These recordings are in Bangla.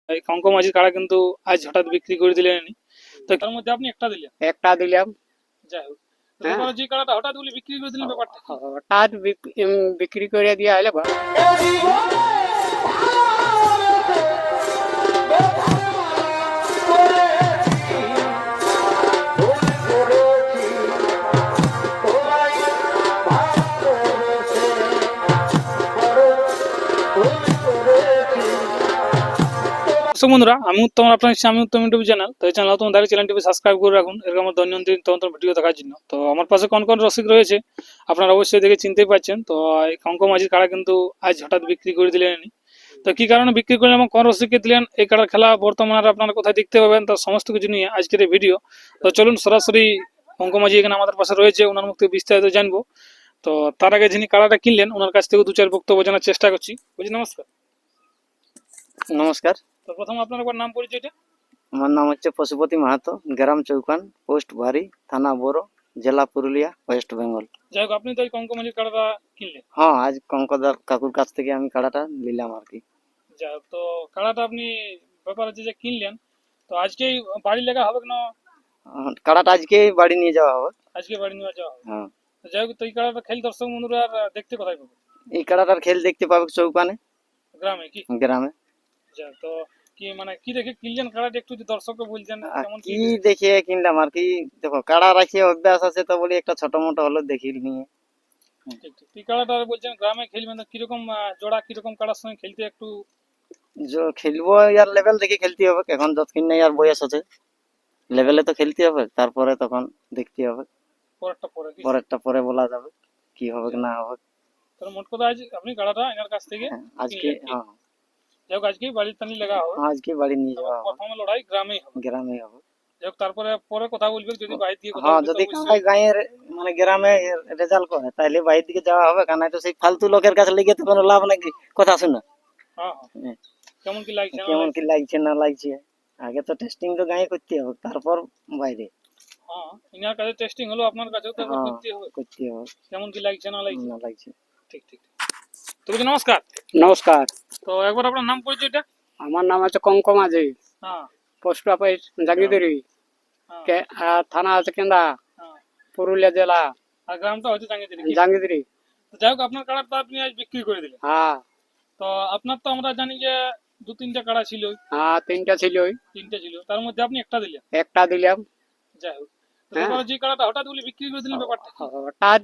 এই কঙ্ক মাঝির কাড়া কিন্তু আজ হঠাৎ বিক্রি করে দিলেন। তো তার মধ্যে আপনি একটা দিলেন। একটা দিলাম। যাই হোক, তো হ্যাঁ, ব্যাপারে যে কাড়াটা হঠাৎ বলে বিক্রি করে দিলেন, ব্যাপারটা কি? হঠাৎ বিক্রি করে দিয়া হলে দর্শক বন্ধুরা, আমি উত্তম, আপনার আমি উত্তম ইউটিউব চ্যানেল। তো এই চ্যানেল তোমার চ্যানেলটি সাবস্ক্রাইব করে রাখুন এরকম আমার দৈনন্দিন তন্ত্র ভিডিও দেখার জন্য। তো আমার পাশে কোন কোন রসিক রয়েছে আপনারা অবশ্যই দেখে চিনতেই পারছেন। তো এই কঙ্ক মাঝির কাড়া কিন্তু আজ হঠাৎ বিক্রি করে দিলেন। তো কি কারণে বিক্রি করলেন এবং কোন রসিককে দিলেন, এই কাড়ার খেলা বর্তমানে আপনারা কোথায় দেখতে পাবেন, তার সমস্ত কিছু নিয়ে আজকের এই ভিডিও। তো চলুন সরাসরি কঙ্ক মাঝি এখানে আমাদের পাশে রয়েছে, ওনার মুখ থেকে বিস্তারিত জানবো। তো তার আগে যিনি কাড়াটা কিনলেন ওনার কাছ থেকে দু চার বক্তব্য জানার চেষ্টা করছি। বুঝি, নমস্কার। নমস্কার। তো প্রথম আপনার একবার নাম পরিচয়টা। আমার নাম হচ্ছে পশুপতি মাহাতো, গ্রাম চৌকান, পোস্ট বাড়ি, থানা বোরো, জেলা পুরুলিয়া, ওয়েস্ট বেঙ্গল। যাই হোক, আপনি তো এই কঙ্ক মাঝির কাড়াটা কিনলেন। হ্যাঁ, আজ কঙ্কদার কাকুর কাছ থেকে আমি কাড়াটা নিলাম আর কি। যাই হোক, তো কাড়াটা আপনি ব্যাপার হচ্ছে যে কিনলেন, তো আজকেই বাড়ি লেখা হবে না? কাড়াটা আজকে বাড়ি নিয়ে যাওয়া হবে। আজকে বাড়ি নিয়ে যাওয়া হবে। হ্যাঁ, তো যাই হোক, তো এই কাড়াটা খেল দর্শক বন্ধুরা আর দেখতে কোথায় পাবে? এই কাড়াটার খেল দেখতে পাবে চৌকানে, গ্রামে কি? গ্রামে। যাই হোক, তো কি মানে কি দেখে কিনলেন কাড়াটা, একটু যদি দর্শককে বলছেন আর কেমন কি দেখে কিনলাম আর কি, দেখো কাড়া রাখিয়ে অভ্যাস আছে তো বলি একটা ছোট মোটো হলো দেখি নিয়ে। ঠিক ঠিক। এই কাড়াটা বলছেন গ্রামে খেলবেন, তো কিরকম জোড়া কিরকম কাড়ার সঙ্গে খেলতে একটু? খেলবো ইয়ার লেভেল দেখে খেলতে হবে, এখন যতক্ষণ না ইয়ার বয়স আছে লেভেলে তো খেলতে হবে, তারপরে তখন দেখতে হবে। পরেরটা পরে কি? পরেরটা পরে বলা যাবে কি হবে কি না হবে। তাহলে মোট কথা আজ আপনি কাড়াটা এনার কাছ থেকে হ্যাঁ, আজকে কিনলেন কি? হ্যাঁ, যাই হোক, আজকেই বাড়ির টানি লেখা হবে আজকে বাড়ি নিয়ে এবং যাওয়া হবে, প্রথম লড়াই গ্রামেই হবে। গ্রামে হবে। যাই হোক, তারপরে পরে কথা বলবে, যদি বাইরে দিয়ে কথা হ্যাঁ, বলবে তো যদি অবশ্যই। কামাই গাঁয়ের মানে গ্রামে রেজাল্ট করে তাহলে বাইরের দিকে যাওয়া হবে, কারণ তো সেই ফালতু লোকের কাছে লেগে তো কোনো লাভ নাকি, কথা শুনে। হ্যাঁ হ্যাঁ। হ্যাঁ, কেমন কি লাগছে না কেমন কি লাগছে? লাগছে না লাগছে, আগে তো টেস্টিং তো গাঁয়ে করতে হবে, তারপর বাইরে। হ্যাঁ, ইনার কাছে টেস্টিং হলো, আপনার কাছেও তো একবার হ্যাঁ, করতে হবে। করতে হবে, কেমন কি লাগছে না লাগছে। না লাগছে। ঠিক ঠিক। তো বলছি নমস্কার। নমস্কার। তো একবার আপনার নাম পরিচয়টা। আমার নাম আছে কঙ্ক মাঝি, হ্যাঁ পোস্ট অফিস জাঙ্গিদিরি, হ্যাঁ থানা আছে কেন্দা, হ্যাঁ। পুরুলিয়া জেলা, আর গ্রামটা হচ্ছে জাঙ্গিদিরি কি? জাঙ্গিদিরি। তো যাই হোক, আপনার কাড়াটা আপনি আজ বিক্রি করে দিলেন। হ্যাঁ তো আপনার তো আমরা জানি যে দু তিনটা কাড়া ছিল। হ্যাঁ, তিনটা ছিল, তিনটা ছিল, তার মধ্যে আপনি একটা দিলেন। একটা দিলাম। যাই হোক, তো হ্যাঁ, ব্যাপারে যে কাড়াটা হঠাৎ বলে বিক্রি করে দিলেন, ব্যাপারটা কি? হঠাৎ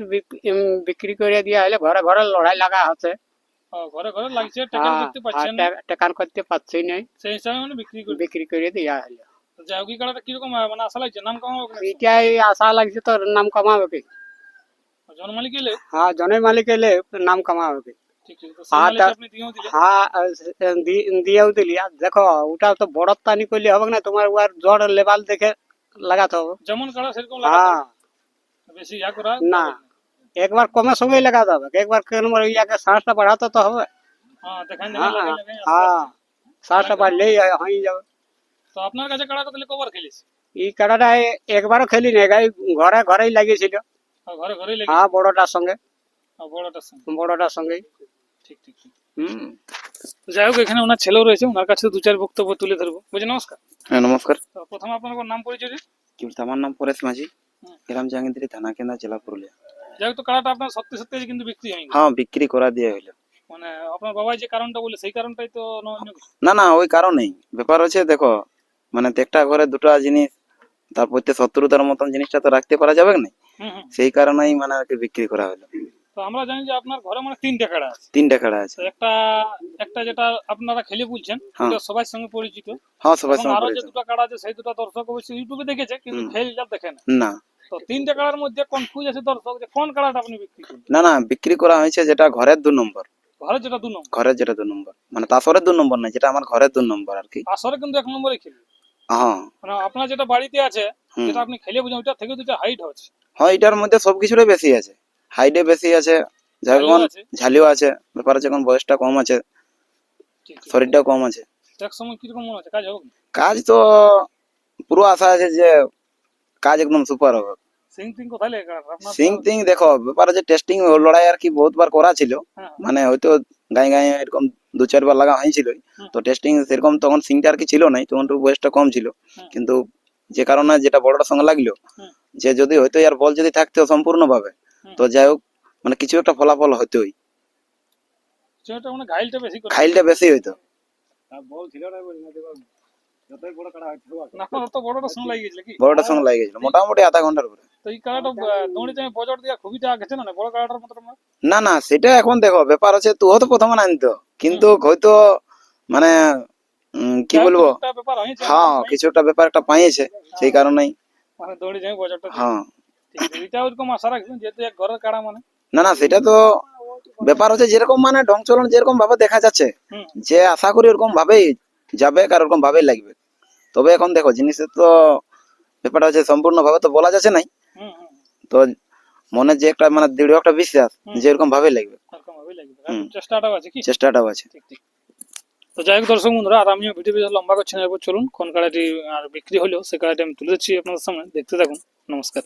বিক্রি করে দিয়া হলে ঘরে ঘরে লড়াই লাগা আছে। ও, ঘরে ঘরে লাগছে, টাকার হ্যাঁ করতে হ্যাঁ, পারছেন না, টেকান করতে পারছি নাই, সেই হিসাবে মানে বিক্রি করে দিলেন। বিক্রি করে দিয়া হলো। তো যাই হোক, এই কাড়াটা কিরকম মানে আশা লাগছে, নাম কমাবো কিনা? এটাই আশা লাগছে, তোর নাম কামাবে কি। জন মালিক এলে। হ্যাঁ, জনের মালিক এলে নাম কামাবে কি। ঠিক ঠিক, তো সেই হ্যাঁ মালিক আপনি দিয়েও দিলেন। হ্যাঁ, দিয়েও দিলি। আর দেখো ওটা তো বড় তানি করলে হবে না, তোমার ওর জড় লেবাল দেখে লাগাতে হবে। যেমন কাড়া সেরকম লাগাতে হ্যাঁ, হবে, বেশি ইয়া করা না, যাবে না। একবার কমের সঙ্গে লাগাতে হবে, একবার কেন ইয়াকে শ্বাসটা বাড়াতে তো হবে। হ্যাঁ, দেখান হ্যাঁ দেখান লাগাই লাগাই আস্তে হ্যাঁ, আস্তে। শ্বাসটা বাড়লেই হয়ে যাবে। তো আপনার কাছে কাড়াটা তাহলে কবার খেলিস? এই কাটাটা একবারও খেলি না, ঘরে ঘরেই লাগিয়েছিল। ঘরে ঘরে লেগে। হ্যাঁ, বড়টার সঙ্গে, বড়টার সঙ্গে। বড়টার সঙ্গে। ঠিক ঠিক ঠিক। হুম। যাই হোক, এখানে ওনার ছেলেও রয়েছে, ওনার কাছে দু চার বক্তব্য তুলে ধরবো। বুঝি, নমস্কার। হ্যাঁ, নমস্কার। তো প্রথমে আপনার কোন নাম পরিচয় দিন। কি বলছে? আমার নাম পরেশ মাঝি, হুম। গ্রাম জাঙ্গিদিরি, থানা কেন্দ্র, জেলা পুরুলিয়া। যাই হোক, তো কাড়াটা আপনার সত্যি সত্যি আজ কিন্তু বিক্রি হয়নি। হ্যাঁ, বিক্রি করা দিয়ে হইলো। মানে আপনার বাবাই যে কারণটা বলে সেই কারণটাই তো না অন্য কিছু? না না, ওই কারণেই ব্যাপার হচ্ছে, দেখো মানে একটা ঘরে দুটো জিনিস, তারপর শত্রুতার মতন জিনিসটা তো রাখতে পারা যাবে না, হুম হুম। সেই কারণেই মানে আর কি বিক্রি করা হলো। তো আমরা জানি যে আপনার ঘরে মানে তিনটা কাড়া আছে। তিনটা খেলা আছে। তো একটা একটা যেটা আপনারা খেলে বলছেন, হ্যাঁ। ওটা সবার সঙ্গে পরিচিত। হ্যাঁ, সবাই এবং সঙ্গে আরো যে পরিচিত। দুটো কাড়া আছে সেই দুটো দর্শক অবশ্যই ইউটিউবে দেখেছে, কিন্তু হুম। খেলটা দেখে না। না তো তিনটে কাড়ার মধ্যে কনফিউজ আছে দর্শক যে কোন কাড়াটা আপনি বিক্রি করবেন। না না, বিক্রি করা হয়েছে যেটা ঘরের 2 নম্বর। ঘরে যেটা 2 নম্বর। ঘরের যেটা 2 নম্বর, মানে তাসরের 2 নম্বর না, যেটা আমার ঘরের 2 নম্বর আর কি। আসরে কিন্তু 1 নম্বরে খেলবে। হ্যাঁ। মানে আপনার যেটা বাড়িতে আছে, হুম। যেটা আপনি খেলে বুঝেন, ওটা থেকে দুটো হাইট হচ্ছে। হ্যাঁ, এটার মধ্যে সবকিছুরই বেশি আছে, হাইটে বেশি আছে, ঝালিও যখন আছে। ঝালিও আছে। ব্যাপার আছে এখন বয়সটা কম আছে, ঠিক ঠিক। শরীরটাও কম আছে। তো এক সময় কিরকম মনে হচ্ছে কাজ হবে? কাজ তো পুরো আশা আছে যে কাজ একদম সুপার হবে। সিং টিং কোথায় লেগে কাড়া আপনার সিং তো? টিং দেখো, ব্যাপার আছে টেস্টিং লড়াই আর কি বহুতবার করা ছিল, হ্যাঁ মানে হয়তো গায়ে গায়ে এরকম 2-4 বার লাগা হয়েছিল। তো টেস্টিং সেরকম তখন সিংটা আর কি ছিল নাই, তখন একটু বয়সটা কম ছিল। কিন্তু যে কারণে যেটা বড়টার সঙ্গে লাগলো, যে যদি হয়তো আর বল যদি থাকতো সম্পূর্ণভাবে, তো যাই হোক মানে কিছু একটা ফলাফল হতোই, সেটা মানে ঘাইলটা বেশি করে খাইলটা বেশি হইতো। বল ছিল না বলি না দেখো যতই বড় কাড়া হচ্ছে না তো বড়টার সঙ্গে লাগে গেছিল কি বড়টার সঙ্গে লাগে গেছিল মোটামুটি আধা ঘন্টার উপরে। তো এই কাড়াটা দৌড়ে যাই বজর দিয়া খুবই টাকা গেছে না বড় কাড়াটার মতো আমরা না না, সেটা এখন দেখো ব্যাপার আছে, তুই তো প্রথমে আনতো কিন্তু হয়তো মানে কি বলবো, একটা ব্যাপার হয়েছে হ্যাঁ কিছু একটা ব্যাপার একটা পাইছে, সেই কারণেই। মানে দৌড়ে যাই বজরটা হ্যাঁ ঠিক আছে এটা ওরকম আশা রাখবেন যেহেতু এক ঘরের কাড়া মানে না না, সেটা তো ব্যাপার হচ্ছে যেরকম মানে ঢং চলন যেরকম ভাবে দেখা যাচ্ছে, হুম যে আশা করি ওরকম ভাবেই যাবে আর ওরকম ভাবেই লাগবে। তবে এখন দেখো জিনিসের তো ব্যাপারটা হচ্ছে সম্পূর্ণ ভাবে তো বলা যাচ্ছে নাই। হুম হুম তো মনে যে একটা মানে দৃঢ় একটা বিশ্বাস যে এরকম ভাবেই লাগবে, এরকম ভাবেই লাগবে হুম। চেষ্টাটাও আছে কি চেষ্টাটাও আছে। ঠিক ঠিক তো যাই হোক দর্শক বন্ধুরা, আর আমিও ভিডিও বেশ লম্বা করছি না, এরপর চলুন কোন কাড়াটি আর বিক্রি হলো সে কাড়াটি আমি তুলে দিচ্ছি আপনাদের সামনে, দেখতে থাকুন। নমস্কার।